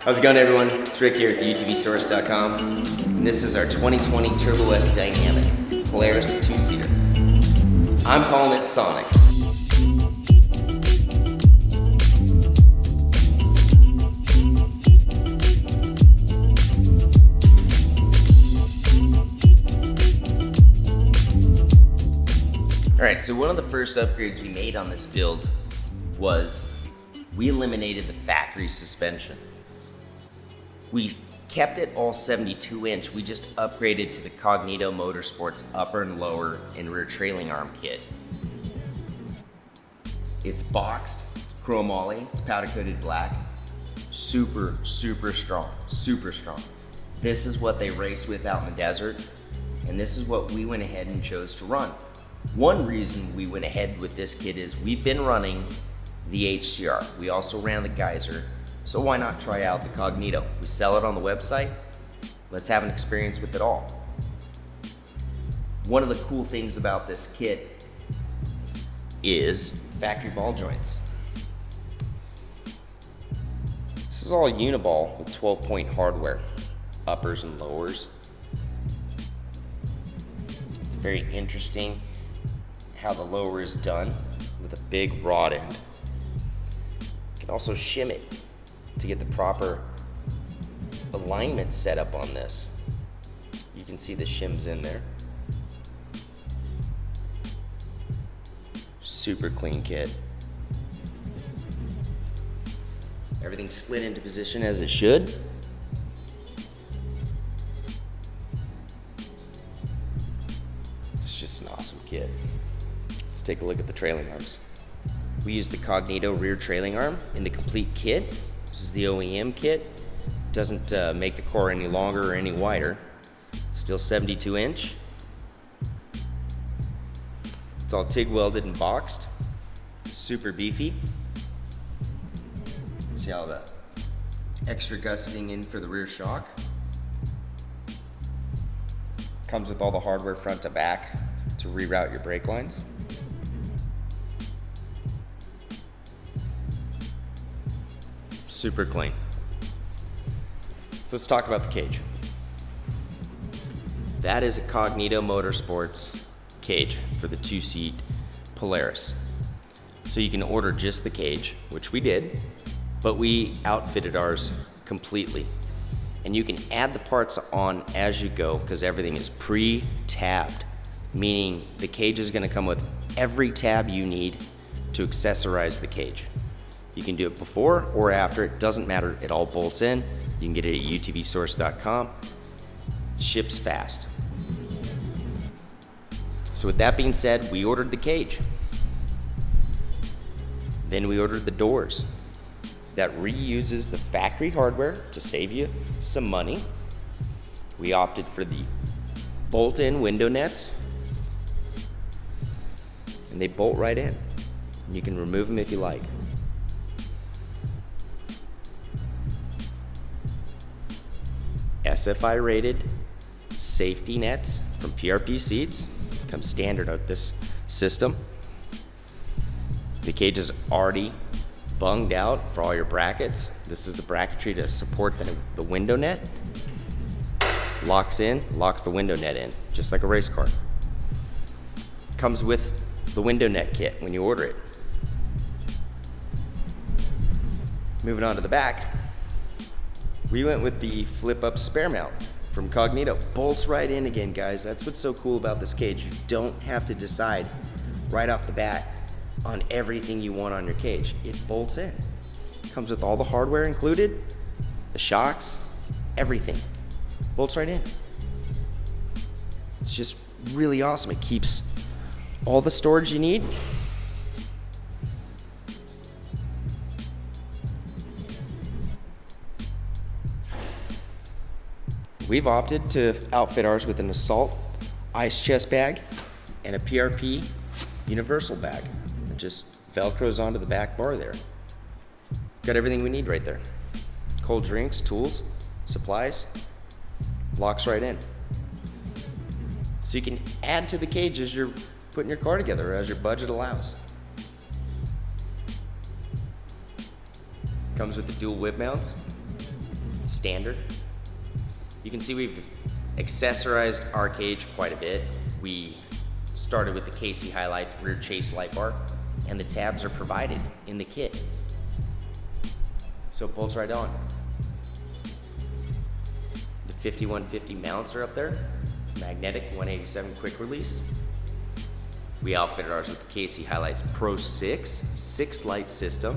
How's it going, everyone? It's Rick here at UTVSource.com, and this is our 2020 Turbo S Dynamic Polaris 2-seater. I'm calling it Sonic. Alright, so one of the first upgrades we made on this build was we eliminated the factory suspension. We kept it all 72-inch, we just upgraded to the Cognito Motorsports upper and lower and rear trailing arm kit. It's boxed, chromoly, it's powder coated black, super strong, super strong. This is what they race with out in the desert, and this is what we went ahead and chose to run. One reason we went ahead with this kit is we've been running the HCR. We also ran the Geyser, so why not try out the Cognito? We sell it on the website. Let's have an experience with it all. One of the cool things about this kit is factory ball joints. This is all uniball with 12-point hardware, uppers and lowers. It's very interesting how the lower is done with a big rod end. You can also shim it to get the proper alignment set up on this. You can see the shims in there. Super clean kit. Everything's slid into position as it should. It's just an awesome kit. Let's take a look at the trailing arms. We use the Cognito rear trailing arm in the complete kit. This is the OEM kit. Doesn't make the core any longer or any wider. Still 72-inch. It's all TIG welded and boxed. Super beefy. See all the extra gusseting in for the rear shock. Comes with all the hardware front to back to reroute your brake lines. Super clean. So let's talk about the cage. That is a Cognito Motorsports cage for the 2-seat Polaris. So you can order just the cage, which we did, but we outfitted ours completely. And you can add the parts on as you go because everything is pre-tabbed, meaning the cage is going to come with every tab you need to accessorize the cage. You can do it before or after, it doesn't matter, it all bolts in. You can get it at utvsource.com. Ships fast. So with that being said, we ordered the cage. Then we ordered the doors. That reuses the factory hardware to save you some money. We opted for the bolt-in window nets, and they bolt right in. You can remove them if you like. SFI rated safety nets from PRP seats come standard of this system. The cage is already bunged out for all your brackets. This is the bracketry to support the window net. Locks in, locks the window net in, just like a race car. Comes with the window net kit when you order it. Moving on to the back. We went with the flip-up spare mount from Cognito. Bolts right in again, guys. That's what's so cool about this cage. You don't have to decide right off the bat on everything you want on your cage. It bolts in. Comes with all the hardware included, the shocks, everything. Bolts right in. It's just really awesome. It keeps all the storage you need. We've opted to outfit ours with an Assault ice chest bag and a PRP universal bag. It just velcros onto the back bar there. Got everything we need right there. Cold drinks, tools, supplies, locks right in. So you can add to the cage as you're putting your car together, as your budget allows. Comes with the dual whip mounts. standard. You can see we've accessorized our cage quite a bit. We started with the KC Highlights rear chase light bar, and the tabs are provided in the kit. So it bolts right on. The 5150 mounts are up there, magnetic 187 quick release. We outfitted ours with the KC Highlights Pro 6 light system.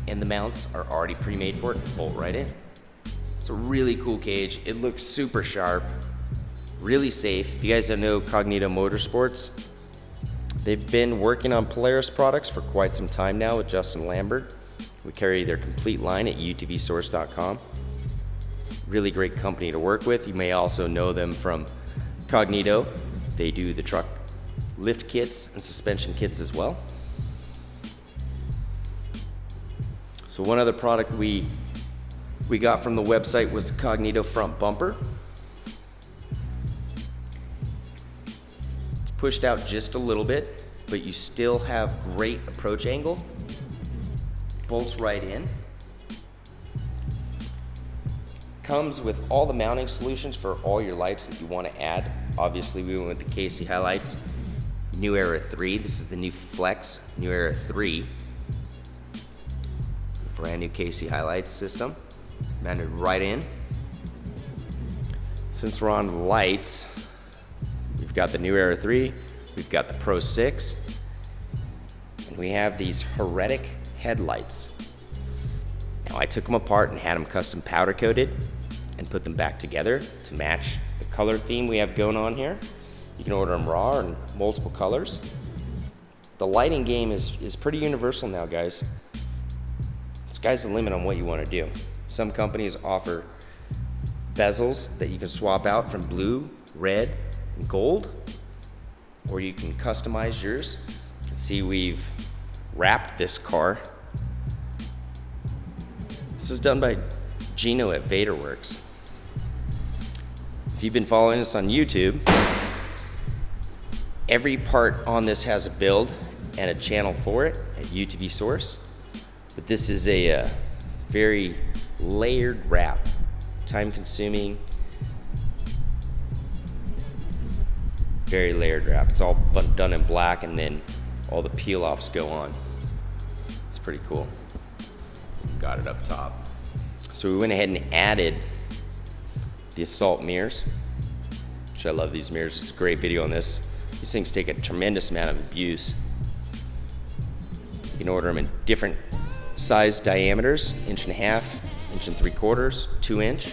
And the mounts are already pre-made for it, bolt right in. It's a really cool cage. It looks super sharp, really safe. If you guys don't know Cognito Motorsports, they've been working on Polaris products for quite some time now with Justin Lambert. We carry their complete line at utvsource.com. Really great company to work with. You may also know them from Cognito. They do the truck lift kits and suspension kits as well. So one other product we got from the website was the Cognito front bumper. It's pushed out just a little bit, but you still have great approach angle. Bolts right in. Comes with all the mounting solutions for all your lights that you want to add. Obviously, we went with the KC Highlights New Era 3. This is the new Flex New Era 3. Brand new KC Highlights system, mounted right in. Since we're on the lights, we've got the New Era 3, we've got the Pro 6, and we have these heretic headlights. Now I took them apart and had them custom powder coated and put them back together to match the color theme we have going on here. You can order them raw in multiple colors. The lighting game is pretty universal now, guys. Sky's the limit on what you want to do. Some companies offer bezels that you can swap out from blue, red, and gold, or you can customize yours. You can see we've wrapped this car. This is done by Gino at VaderWorks. If you've been following us on YouTube, every part on this has a build and a channel for it at UTV Source. But this is a very layered wrap, time consuming, very layered wrap. It's all done in black and then all the peel offs go on. It's pretty cool. Got it up top. So we went ahead and added the Assault mirrors, which I love these mirrors. It's a great video on this. These things take a tremendous amount of abuse. You can order them in different size diameters, 1.5 inches, 1.75 inches, 2 inch.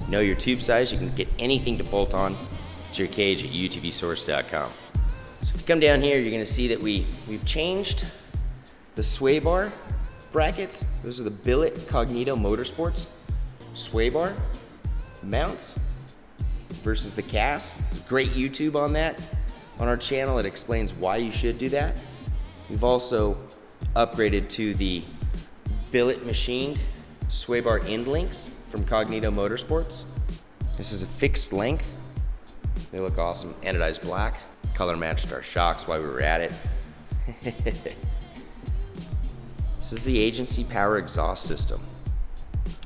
Know your tube size. You can get anything to bolt on to your cage at utvsource.com. So if you come down here, you're going to see that we've changed the sway bar brackets. Those are the Billet Cognito Motorsports sway bar mounts versus the cast. There's great YouTube on that on our channel. It explains why you should do that. We've also upgraded to the billet machined sway bar end links from Cognito Motorsports. This is a fixed length. They look awesome. Anodized black. Color matched our shocks while we were at it. This is the agency power exhaust system.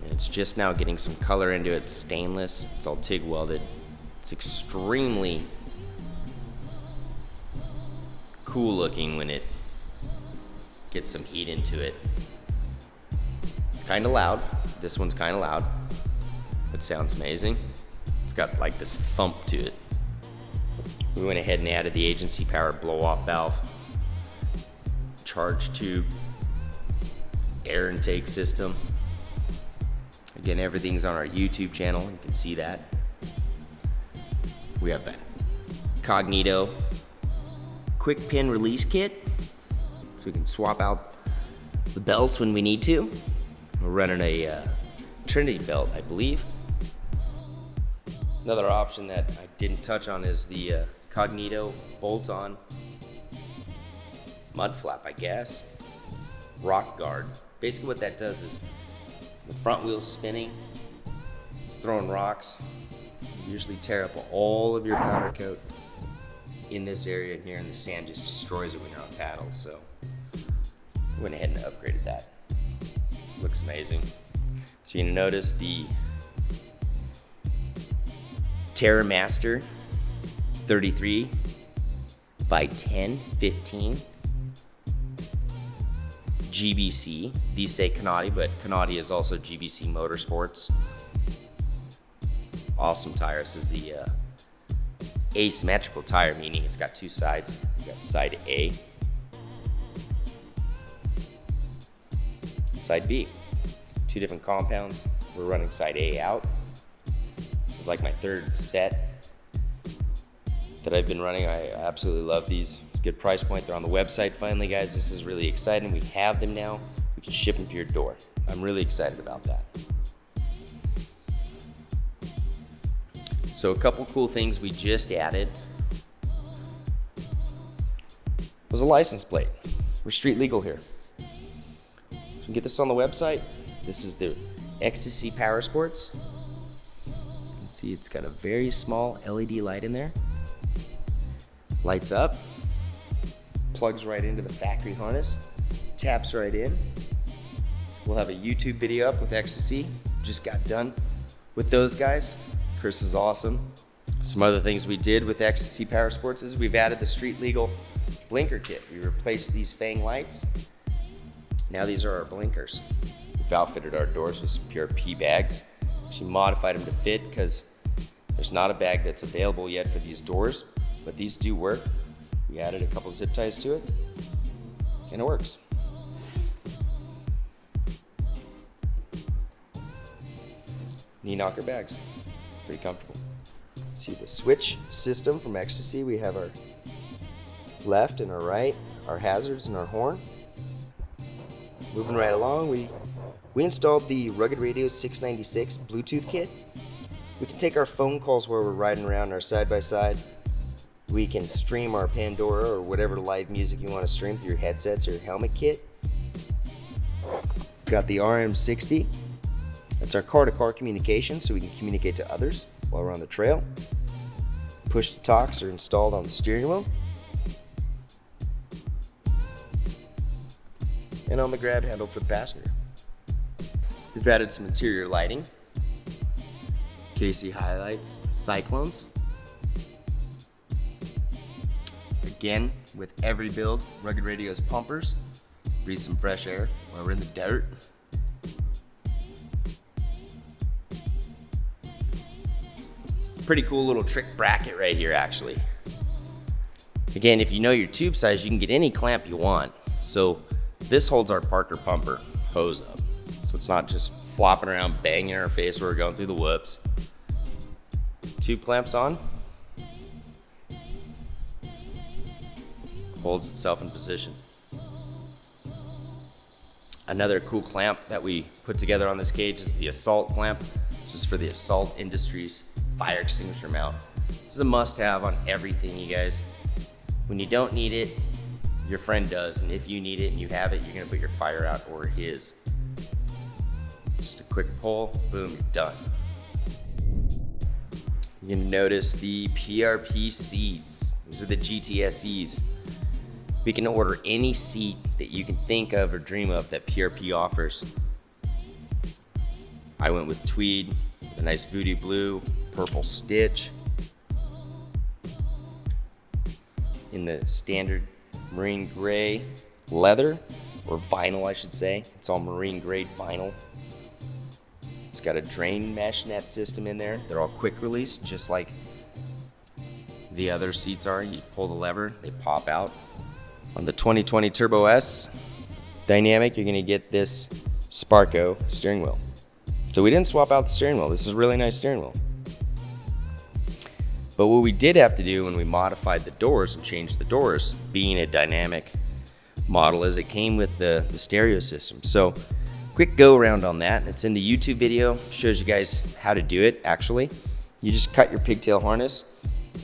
And it's just now getting some color into it. It's stainless. It's all TIG welded. It's extremely cool looking when it gets some heat into it. It's kind of loud. This one's kind of loud. It sounds amazing. It's got like this thump to it. We went ahead and added the agency power blow-off valve, charge tube, air intake system. Again, everything's on our YouTube channel. You can see that. We have that Cognito quick pin release kit, so we can swap out the belts when we need to. We're running a Trinity belt, I believe. Another option that I didn't touch on is the Cognito bolt-on mud flap, I guess. Rock guard. Basically what that does is the front wheel's spinning, it's throwing rocks. You usually tear up all of your powder coat in this area in here, and the sand just destroys it when you're on paddles. So we went ahead and upgraded that. Looks amazing. So you're gonna notice the TerraMaster 33 by 1015 GBC. These say Canati, but Canati is also GBC Motorsports. Awesome tire. This is the asymmetrical tire, meaning it's got two sides. You got side A and side B. Two different compounds. We're running side A out. This is like my third set that I've been running. I absolutely love these. Good price point. They're on the website finally, guys. This is really exciting. We have them now. We can ship them to your door. I'm really excited about that. So a couple cool things we just added was a license plate. We're street legal here. You can get this on the website. This is the Ecstasy Power Sports. You can see it's got a very small LED light in there. Lights up, plugs right into the factory harness, taps right in. We'll have a YouTube video up with Ecstasy. Just got done with those guys. Chris is awesome. Some other things we did with Ecstasy Power Sports is we've added the street legal blinker kit. We replaced these Fang lights. Now these are our blinkers. We've outfitted our doors with some pure P bags. Actually modified them to fit because there's not a bag that's available yet for these doors, but these do work. We added a couple zip ties to it, and it works. Knee knocker bags, pretty comfortable. See the switch system from Ecstasy. We have our left and our right, our hazards and our horn. Moving right along, we installed the Rugged Radio 696 Bluetooth kit. We can take our phone calls while we're riding around our side-by-side. We can stream our Pandora or whatever live music you want to stream through your headsets or your helmet kit. Got the RM60. That's our car-to-car communication, so we can communicate to others while we're on the trail. Push-to-talks are installed on the steering wheel. And on the grab handle for the passenger. We've added some interior lighting. KC highlights, cyclones. Again, with every build, Rugged Radio's pumpers. Breathe some fresh air while we're in the dirt. Pretty cool little trick bracket right here, actually. Again, if you know your tube size, you can get any clamp you want. So this holds our Parker pumper hose up. So it's not just flopping around, banging in our face where we're going through the whoops. Tube clamps on. Holds itself in position. Another cool clamp that we put together on this cage is the Assault clamp. This is for the Assault Industries fire extinguisher mount. This is a must-have on everything, you guys. When you don't need it, your friend does, and if you need it and you have it, you're gonna put your fire out or his. Just a quick pull, boom, you're done. You're gonna notice the PRP seats. These are the GTSEs. We can order any seat that you can think of or dream of that PRP offers. I went with tweed, a nice voodoo blue, purple stitch. In the standard marine gray leather, or vinyl I should say. It's all marine grade vinyl. It's got a drain mesh net system in there. They're all quick release, just like the other seats are. You pull the lever, they pop out. On the 2020 Turbo S Dynamic, you're gonna get this Sparco steering wheel. So we didn't swap out the steering wheel. This is a really nice steering wheel. But what we did have to do when we modified the doors and changed the doors, being a dynamic model, is it came with the stereo system. So quick go around on that. It's in the YouTube video, shows you guys how to do it actually. You just cut your pigtail harness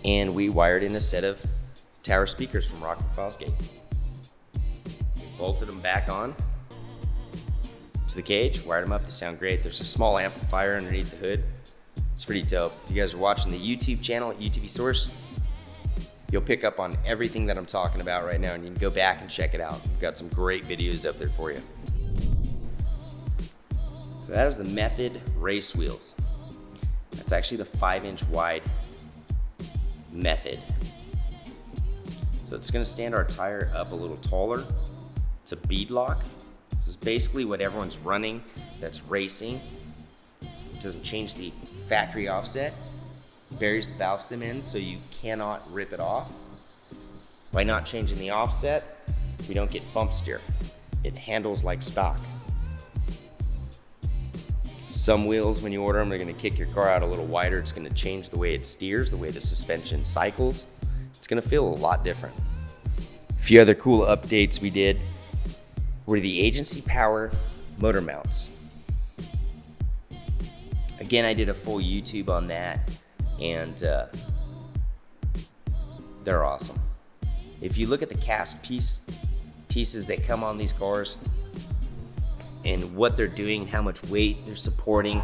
and we wired in a set of tower speakers from Rockford Fosgate. We bolted them back on to the cage, wired them up, they sound great. There's a small amplifier underneath the hood. It's pretty dope. If you guys are watching the YouTube channel at UTV Source, you'll pick up on everything that I'm talking about right now and you can go back and check it out. We've got some great videos up there for you. So that is the Method race wheels. That's actually the 5-inch wide Method. So it's gonna stand our tire up a little taller. It's a bead lock. This is basically what everyone's running that's racing. It doesn't change the factory offset. Buries the valve stem in so you cannot rip it off. By not changing the offset, we don't get bump steer. It handles like stock. Some wheels, when you order them, are gonna kick your car out a little wider. It's gonna change the way it steers, the way the suspension cycles. It's gonna feel a lot different. A few other cool updates we did were the agency power motor mounts. Again, I did a full YouTube on that, and they're awesome. If you look at the cast pieces that come on these cars and what they're doing, how much weight they're supporting,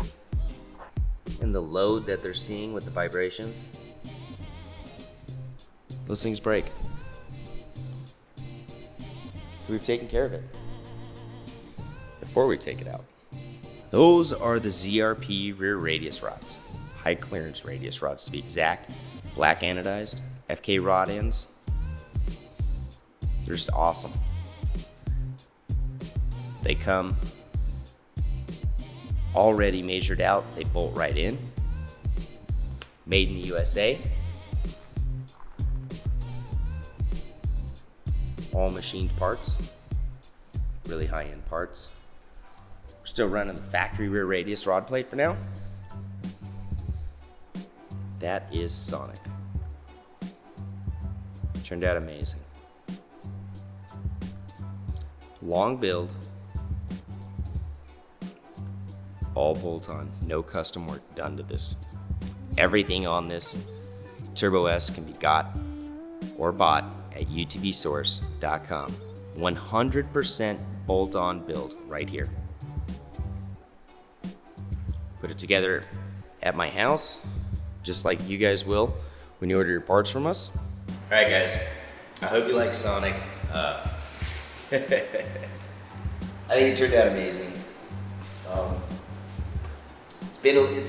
and the load that they're seeing with the vibrations, those things break. So we've taken care of it before we take it out. Those are the ZRP rear radius rods, high clearance radius rods to be exact, black anodized, FK rod ends. They're just awesome. They come already measured out, they bolt right in. Made in the USA. All machined parts, really high-end parts. We're still running the factory rear radius rod plate for now. That is Sonic. Turned out amazing. Long build, all bolt on, no custom work done to this. Everything on this Turbo S can be got or bought at utvsource.com. 100% bolt on build right here. Put it together at my house, just like you guys will when you order your parts from us. All right, guys, I hope you like Sonic. I think it turned out amazing. It's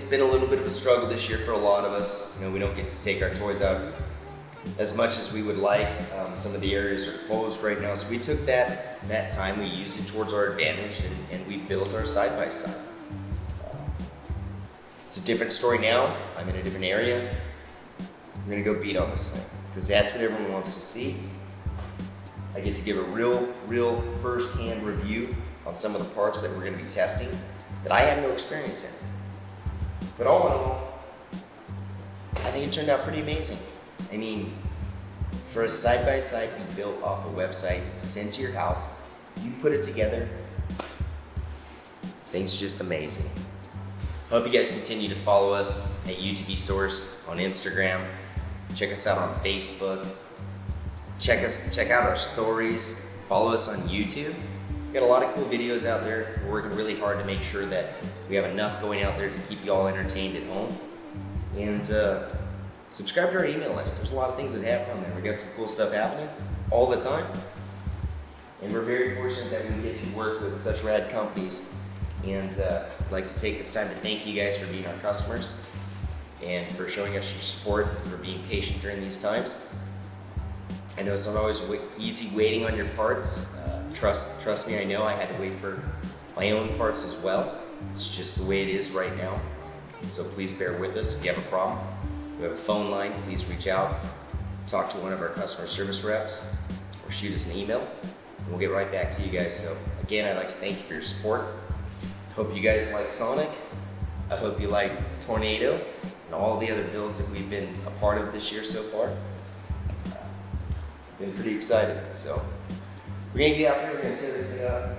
been a little bit of a struggle this year for a lot of us. You know, we don't get to take our toys out as much as we would like. Some of the areas are closed right now, so we took that time, we used it towards our advantage, and we built our side-by-side. It's a different story now. I'm in a different area. I'm gonna go beat on this thing, because that's what everyone wants to see. I get to give a real first-hand review on some of the parts that we're going to be testing that I have no experience in. But all in all, I think it turned out pretty amazing. I mean, for a side-by-side to be built off a website, sent to your house, you put it together, things are just amazing. Hope you guys continue to follow us at UTV Source on Instagram. Check us out on Facebook. Check out our stories. Follow us on YouTube. We got a lot of cool videos out there. We're working really hard to make sure that we have enough going out there to keep you all entertained at home. And subscribe to our email list. There's a lot of things that happen on there. We got some cool stuff happening all the time. And we're very fortunate that we get to work with such rad companies. And I'd like to take this time to thank you guys for being our customers and for showing us your support, for being patient during these times. I know it's not always easy waiting on your parts. Trust me, I know I had to wait for my own parts as well. It's just the way it is right now. So please bear with us. If you have a problem, we have a phone line, please reach out, talk to one of our customer service reps, or shoot us an email, and we'll get right back to you guys. So again, I'd like to thank you for your support. Hope you guys like Sonic. I hope you liked Tornado and all the other builds that we've been a part of this year so far. Been pretty excited. So we're gonna get out there, we're gonna tear this thing up.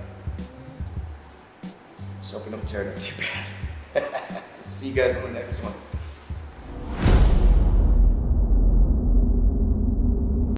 Just hoping don't tear it up too bad. See you guys on the next one.